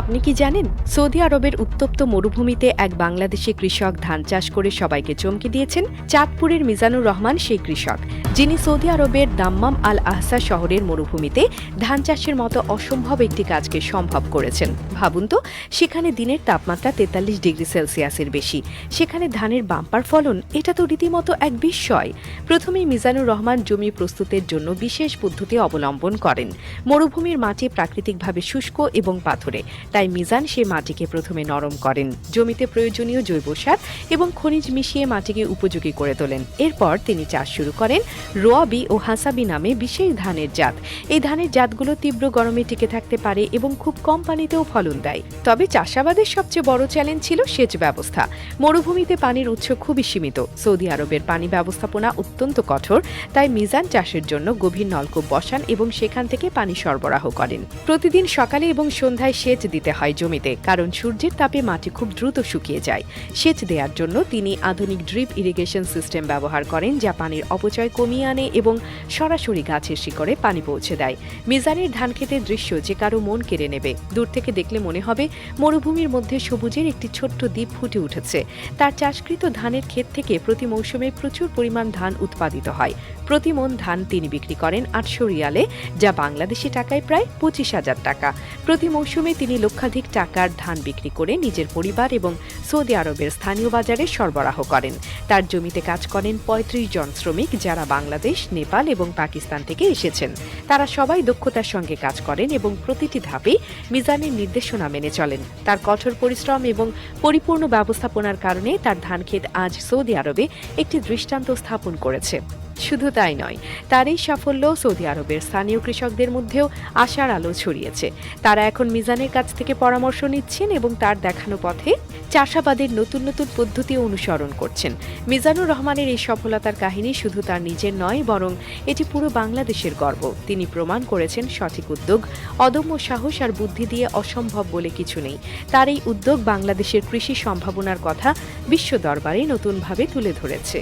আপনি কি জানেন সৌদি আরবের উত্তপ্ত মরুভূমিতে এক বাংলাদেশি কৃষক ধান চাষ করে সবাইকে চমকে দিয়েছেন? চাঁদপুরের মিজানুর রহমান সেই কৃষক, যিনি সৌদি আরবের দাম্মাম আল আহসা শহরের মরুভূমিতে ধান চাষের মতো অসম্ভব একটি কাজকে সম্ভব করেছেন। ভাবুন তো, সেখানে দিনের তাপমাত্রা 43 ডিগ্রি সেলসিয়াসের বেশি, সেখানে ধানের বাম্পার ফলন, এটা তো রীতিমতো এক বিস্ময়। প্রথমেই মিজানুর রহমান জমি প্রস্তুতের জন্য বিশেষ পদ্ধতি অবলম্বন করেন। মরুভূমির মাটি প্রাকৃতিকভাবে শুষ্ক এবং পাথুরে, তাই মিজান সে মাটিকে প্রথমে নরম করেন, জমিতে প্রয়োজনীয় জৈব সার এবং খনিজ মিশিয়ে মাটিকে উপযোগী করে তোলেন। এরপর তিনি চাষ শুরু করেন রোয়াবি ও হাসাবি নামে বিশেষ ধানের জাত। এই ধানের জাতগুলো তীব্র গরমে টিকে থাকতে পারে এবং খুব কম পানিতেও ফলন দেয়। তবে চাষাবাদের সবচেয়ে বড় চ্যালেঞ্জ ছিল সেচ ব্যবস্থা। মরুভূমিতে পানির উৎস খুবই সীমিত, সৌদি আরবের পানি ব্যবস্থাপনা অত্যন্ত কঠোর, তাই মিজান চাষের জন্য গভীর নলকূপ বসান এবং সেখান থেকে পানি সরবরাহ করেন। প্রতিদিন সকালে এবং সন্ধ্যায় সেচ দিতে হয় জমিতে, কারণ সূর্যের তাপে মাটি খুব দ্রুত শুকিয়ে যায়। সেচ দেওয়ার জন্য তিনি আধুনিক ড্রিপ ইরিগেশন সিস্টেম ব্যবহার করেন, যা পানির অপচয় কমিয়ে আনে এবং সরাসরি গাছের শিকড়ে পানি পৌঁছে দেয়। মিজানের ধানক্ষেতের দৃশ্য যে কারো মন কেড়ে নেবে। দূর থেকে দেখলে মনে হবে মরুভূমির মধ্যে সবুজের একটি ছোট্ট দ্বীপ ফুটে উঠেছে। তার চাষকৃত ধানের ক্ষেত থেকে প্রতি মৌসুমে প্রচুর পরিমাণ ধান উৎপাদিত হয়। প্রতি মন ধান তিনি বিক্রি করেন 800 রিয়ালে, যা বাংলাদেশি টাকায় প্রায় 25,000 টাকা। প্রতি মৌসুমে তিনি লক্ষাধিক টাকার ধান বিক্রি করে নিজের পরিবার এবং সৌদি আরবের স্থানীয় বাজারে সরবরাহ করেন। তার জমিতে কাজ করেন 35 জন শ্রমিক, যারা বাংলাদেশ, নেপাল এবং পাকিস্তান থেকে এসেছেন। তারা সবাই দক্ষতার সঙ্গে কাজ করেন এবং প্রতিটি ধাপেই মিজানের নির্দেশনা মেনে চলেন। তার কঠোর পরিশ্রম এবং পরিপূর্ণ ব্যবস্থাপনার কারণে তার ধানক্ষেত আজ সৌদি আরবে একটি দৃষ্টান্ত স্থাপন করেছে। শুধু তাই নয়, তার এই সাফল্য সৌদি আরবের স্থানীয় কৃষকদের মধ্যেও আশার আলো ছড়িয়েছে। তারা এখন মিজানের কাছ থেকে পরামর্শ নিচ্ছেন এবং তার দেখানো পথে চাষাবাদের নতুন নতুন পদ্ধতি অনুসরণ করছেন। মিজানুর রহমানের এই সফলতার কাহিনী শুধু তার নিজের নয়, বরং এটি পুরো বাংলাদেশের গর্ব। তিনি প্রমাণ করেছেন সঠিক উদ্যোগ, অদম্য সাহস আর বুদ্ধি দিয়ে অসম্ভব বলে কিছু নেই। তার এই উদ্যোগ বাংলাদেশের কৃষি সম্ভাবনার কথা বিশ্ব দরবারে নতুনভাবে তুলে ধরেছে।